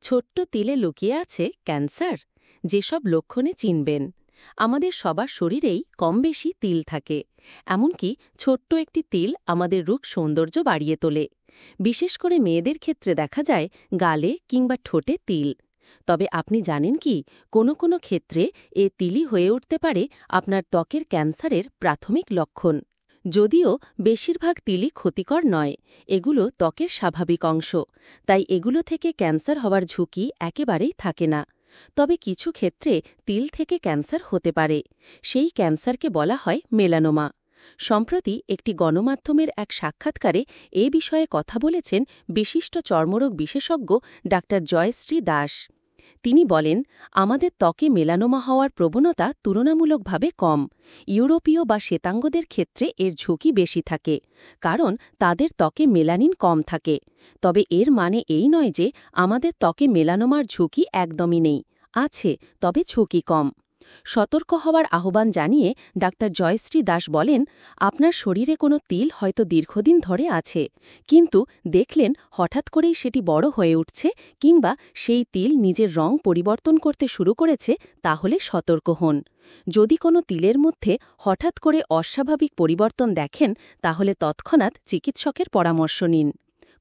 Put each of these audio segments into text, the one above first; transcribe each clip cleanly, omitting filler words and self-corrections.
ছোট্ট তিলে লুকিয়ে আছে ক্যান্সার, যেসব লক্ষণে চিনবেন। আমাদের সবার শরীরেই কম বেশি তিল থাকে। এমনকি ছোট্ট একটি তিল আমাদের রূপ সৌন্দর্য বাড়িয়ে তোলে। বিশেষ করে মেয়েদের ক্ষেত্রে দেখা যায় গালে কিংবা ঠোঁটে তিল। তবে আপনি জানেন কি, কোনো কোনো ক্ষেত্রে এ তিলই হয়ে উঠতে পারে আপনার ত্বকের ক্যান্সারের প্রাথমিক লক্ষণ। যদিও বেশিরভাগ তিলই ক্ষতিকর নয়, এগুলো ত্বকের স্বাভাবিক অংশ, তাই এগুলো থেকে ক্যান্সার হওয়ার ঝুঁকি একেবারেই থাকে না। তবে কিছু ক্ষেত্রে তিল থেকে ক্যান্সার হতে পারে। সেই ক্যান্সারকে বলা হয় মেলানোমা। সম্প্রতি একটি গণমাধ্যমের এক সাক্ষাৎকারে এ বিষয়ে কথা বলেছেন বিশিষ্ট চর্মরোগ বিশেষজ্ঞ ডা জয়শ্রী দাস। তিনি বলেন, আমাদের ত্বকে মেলানোমা হওয়ার প্রবণতা তুলনামূলকভাবে কম। ইউরোপীয় বা শ্বেতাঙ্গদের ক্ষেত্রে এর ঝুঁকি বেশি থাকে, কারণ তাদের ত্বকে মেলানিন কম থাকে। তবে এর মানে এই নয় যে আমাদের ত্বকে মেলানোমার ঝুঁকি একদমই নেই। আছে, তবে ঝুঁকি কম। সতর্ক হওয়ার আহ্বান জানিয়ে ডা জয়শ্রী দাস বলেন, আপনার শরীরে কোনো তিল হয়তো দীর্ঘদিন ধরে আছে, কিন্তু দেখলেন হঠাৎ করেই সেটি বড় হয়ে উঠছে কিংবা সেই তিল নিজের রং পরিবর্তন করতে শুরু করেছে, তাহলে সতর্ক হন। যদি কোনো তিলের মধ্যে হঠাৎ করে অস্বাভাবিক পরিবর্তন দেখেন, তাহলে তৎক্ষণাৎ চিকিৎসকের পরামর্শ নিন।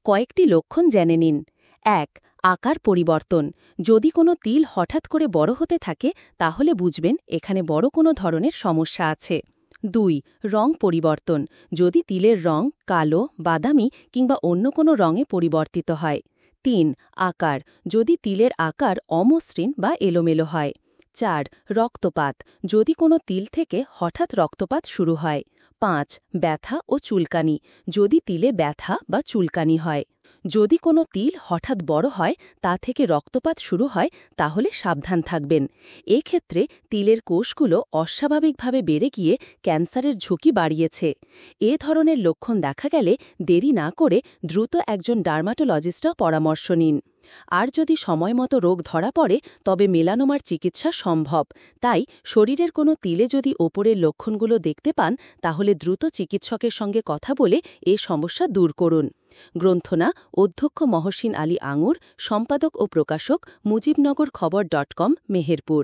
কয়েকটি লক্ষণ জেনে নিন। ১. আকার পরিবর্তন। যদি কোনো তিল হঠাৎ করে বড় হতে থাকে, তাহলে বুঝবেন এখানে বড় কোনো ধরনের সমস্যা আছে। ২. রং পরিবর্তন। যদি তিলের রং কালো, বাদামি কিংবা অন্য কোনো রঙে পরিবর্তিত হয়। ৩. আকার। যদি তিলের আকার অমসৃণ বা এলোমেলো হয়। ৪. রক্তপাত। যদি কোনো তিল থেকে হঠাৎ রক্তপাত শুরু হয়। ৫. ব্যথা ও চুলকানি। যদি তিলে ব্যথা বা চুলকানি হয়। যদি কোনো তিল হঠাৎ বড় হয়, তা থেকে রক্তপাত শুরু হয়, তাহলে সাবধান থাকবেন। এক্ষেত্রে তিলের কোষগুলো অস্বাভাবিকভাবে বেড়ে গিয়ে ক্যান্সারের ঝুঁকি বাড়িয়েছে। এ ধরনের লক্ষণ দেখা গেলে দেরি না করে দ্রুত একজন ডার্মাটোলজিস্টের পরামর্শ নিন। আর যদি সময়মতো রোগ ধরা পড়ে, তবে মেলানোমার চিকিৎসা সম্ভব। তাই শরীরের কোনো তিলে যদি ওপরের লক্ষণগুলো দেখতে পান, তাহলে দ্রুত চিকিৎসকের সঙ্গে কথা বলে এ সমস্যা দূর করুন। গ্রন্থনা অধ্যক্ষ মহসিন আলী আঙুর, সম্পাদক ও প্রকাশক মুজিবনগর খবর.com, মেহেরপুর।